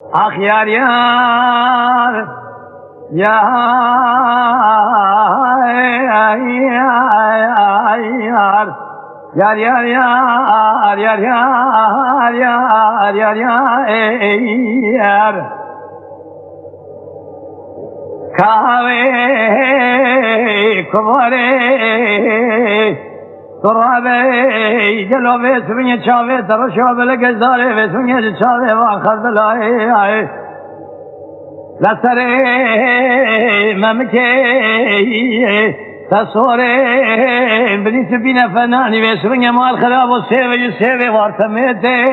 آخ یار یار یار یار یار یار یار یار یار یار کاوه کواره ترابه جلوه سوینه چاوه ترشوه لگزاره و سوینه چاوه واخر دلائه لسره ممکه تصوره بنیت بینه فنانی و سوینه مال خراب و سیوه وارتمیته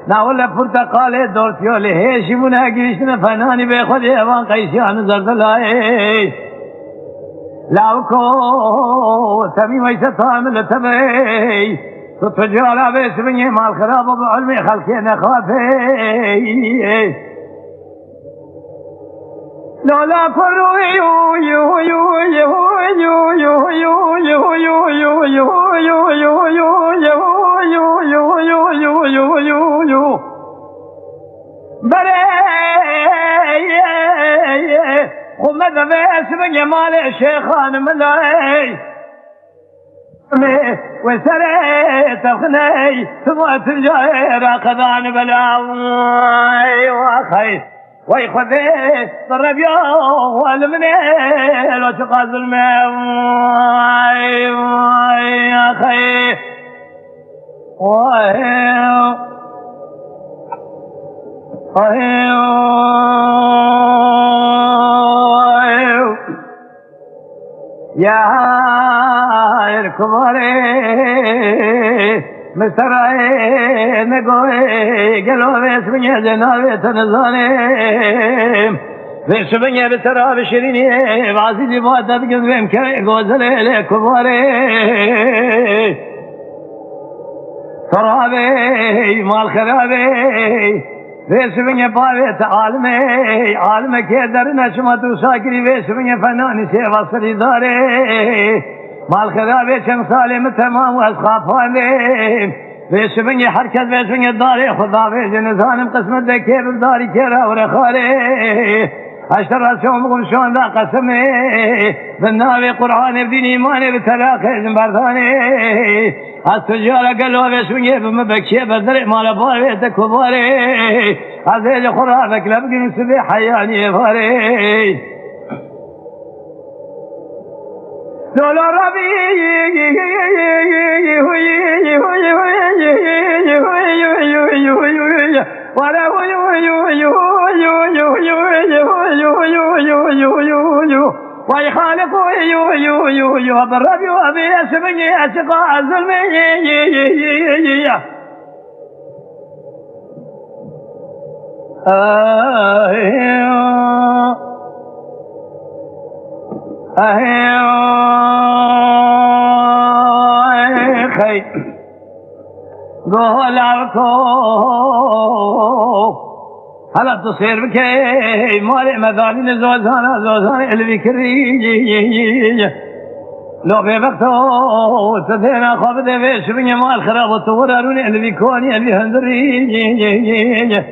ناوله پرتقاله دورتیوله هیشیمونه گریشتن فنانی به خود ایوان قیسیان زردلائه لاوكو تبي ويستعمل تبي تتجارى باسمه مع الخراب وبعلمي خلقين خافي لولا فروا يو يو يو يو يو يو يو يو يو يو يو يو يو يو يو يو يو يو يو بري وماذا باسم جمال الشيخان ملاي وسريت الخني ثم تنجير قذان بلاوي واخي ويخذي الربيع والمنيل وشقاز الماوي يا اخي يا الكباري مسترعي نقوي قلوبي اسمي جنابي تنزاني في شبني بترى بشريني بعزيزي بوادة بقلبي مكي قوزلي لكباري ترابي مال خرابي ویسوینه باویت عالمه که در نشمت ساکری ویسوینه فنانی سیوا سری داره مال خرابه چند سالم تمام و از خوابانه ویسوینه حرکت ویسوینه داره خدا ویجه نزانم قسمت ده که برداری که را و رخاره اشتر شوم قمشون دا قسمه بالناوي قرآن بدين إيماني بتلاقي زنبرداني التجارة قالوا بسوية بمبكشي بدرع مال باري تكباري عزيز خرافك لبقي نسبي حياني باري لولا ربي وي خالق يو يو يو يو بالربي وابي اسمي اشقاء الظلمي خي قولكو هلا تصير بكي مالي مذالين زوزان اللي بكري لو في وقته تدينا خابد في شبني مال خراب وتورروني اللي بيكوني اللي هندري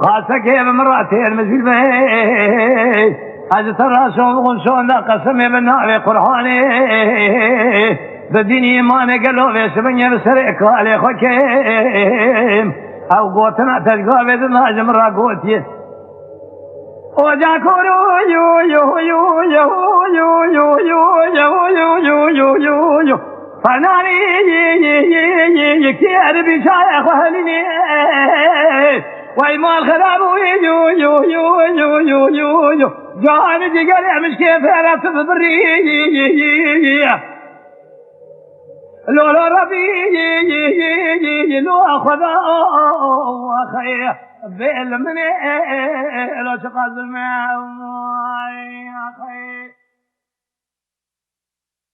خاصة كيف مراتين مزيد بي هذا ترى شون شون لا قسمي بالنار قرآني بديني إيماني قالوا في شبني بسرق علي خوكيم او قوتنا تلقى بيدنا جمرا قوتي وجاكورو يو يو يو يو يو يو يو يو يو يو يو يو فناني كير بشايخ اهلني ويمال خرابو يو يو يو يو يو يو يو جاني جيقالي مش كيف رأس ببري لولا ربي لو أخذ أخي بالمني لو شقاز الماء أخي